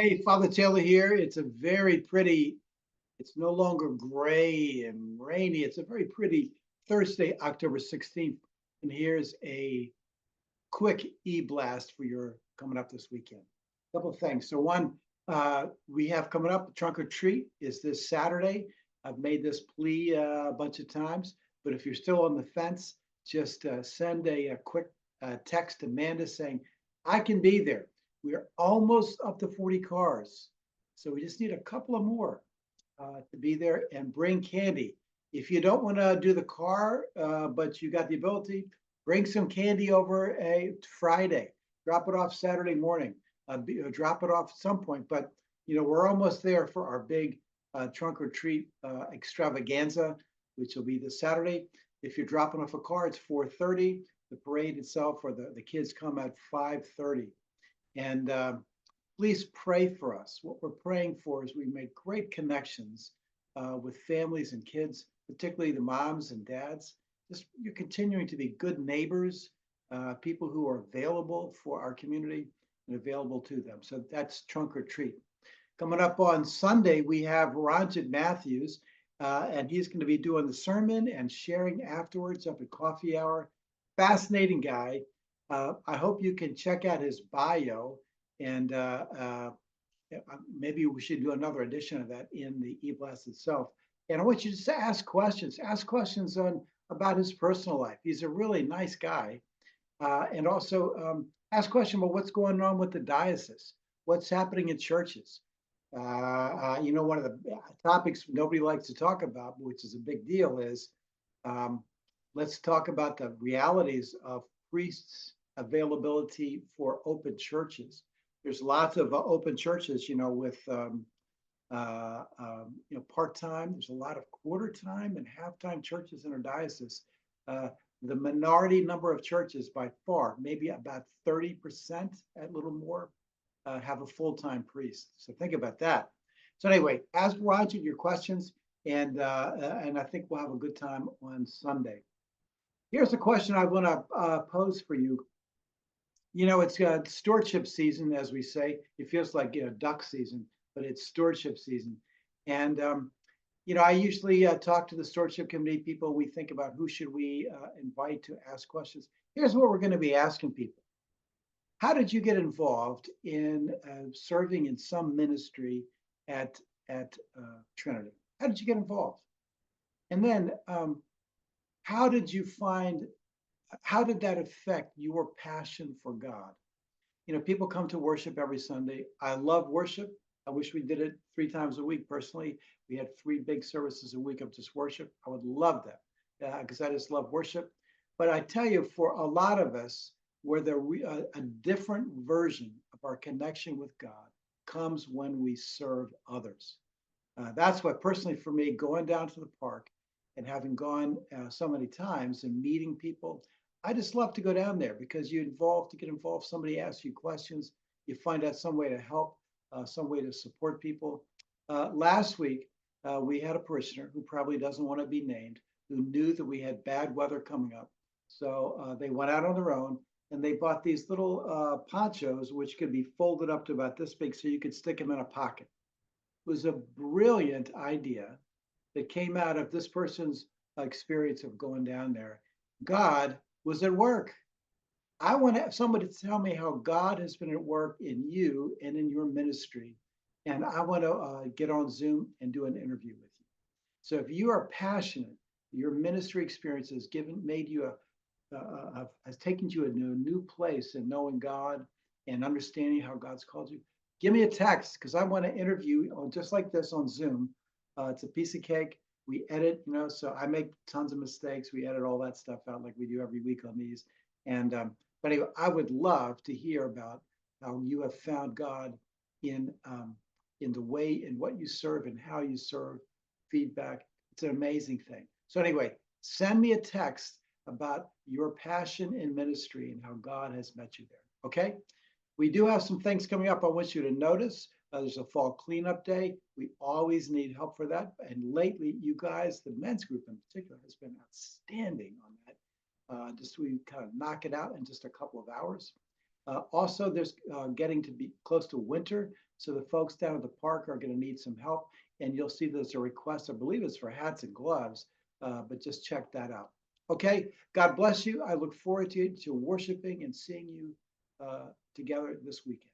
Hey, Father Taylor here. It's no longer gray and rainy. It's a very pretty Thursday, October 16th. And here's a quick e-blast for your coming up this weekend. A couple of things. So one, we have coming up, trunk or treat is this Saturday. I've made this plea a bunch of times, but if you're still on the fence, just send a quick text to Amanda saying, I can be there. We're almost up to 40 cars. So we just need a couple of more to be there and bring candy. If you don't want to do the car, but you got the ability, bring some candy over a Friday. Drop it off Saturday morning. Drop it off at some point. But we're almost there for our big trunk or treat extravaganza, which will be this Saturday. If you're dropping off a car, it's 4:30. The parade itself, or the kids come at 5:30. And please pray for us. What we're praying for is we make great connections with families and kids, particularly the moms and dads. Just you're continuing to be good neighbors, people who are available for our community and available to them. So that's trunk or treat. Coming up on Sunday, we have Ranjit Matthews, and he's going to be doing the sermon and sharing afterwards up at coffee hour. Fascinating guy. I hope you can check out his bio, and maybe we should do another edition of that in the eBlast itself. And I want you just to ask questions. Ask questions on about his personal life. He's a really nice guy, and also ask questions about what's going on with the diocese, what's happening in churches. One of the topics nobody likes to talk about, which is a big deal, is let's talk about the realities of priests' availability for open churches. There's lots of open churches, with part-time. There's a lot of quarter-time and half-time churches in our diocese. The minority number of churches by far, maybe about 30%, a little more, have a full-time priest. So think about that. So anyway, ask Roger your questions, and I think we'll have a good time on Sunday. Here's a question I want to pose for you. It's stewardship season, as we say. It feels like duck season, but it's stewardship season. And I usually talk to the stewardship committee people. We think about who should we invite to ask questions. Here's what we're going to be asking people. How did you get involved in serving in some ministry at Trinity? How did you get involved? And then how did that affect your passion for God? People come to worship every Sunday. I love worship. I wish we did it 3 times a week. Personally, we had 3 big services a week of just worship. I would love that because I just love worship. But I tell you, for a lot of us, where a different version of our connection with God comes when we serve others. That's what, personally, for me, going down to the park and having gone so many times and meeting people, I just love to go down there because you get involved. Somebody asks you questions, you find out some way to help, some way to support people. Last week, we had a parishioner who probably doesn't want to be named, who knew that we had bad weather coming up. So they went out on their own and they bought these little ponchos, which could be folded up to about this big so you could stick them in a pocket. It was a brilliant idea that came out of this person's experience of going down there. God was at work. I want somebody to tell me how God has been at work in you and in your ministry. And I want to get on Zoom and do an interview with you. So if you are passionate, your ministry experience has made you has taken you to a new place in knowing God and understanding how God's called you, give me a text because I want to interview on just like this on Zoom. It's a piece of cake. We edit, so I make tons of mistakes. We edit all that stuff out like we do every week on these. And but anyway, I would love to hear about how you have found God in the way in what you serve and how you serve. Feedback. It's an amazing thing. So anyway, send me a text about your passion in ministry and how God has met you there. Okay? We do have some things coming up I want you to notice. There's a fall cleanup day. We always need help for that. And lately, you guys, the men's group in particular, has been outstanding on that. We kind of knock it out in just a couple of hours. Also, there's getting to be close to winter, so the folks down at the park are going to need some help. And you'll see there's a request, I believe it's for hats and gloves, but just check that out. Okay, God bless you. I look forward to worshiping and seeing you together this weekend.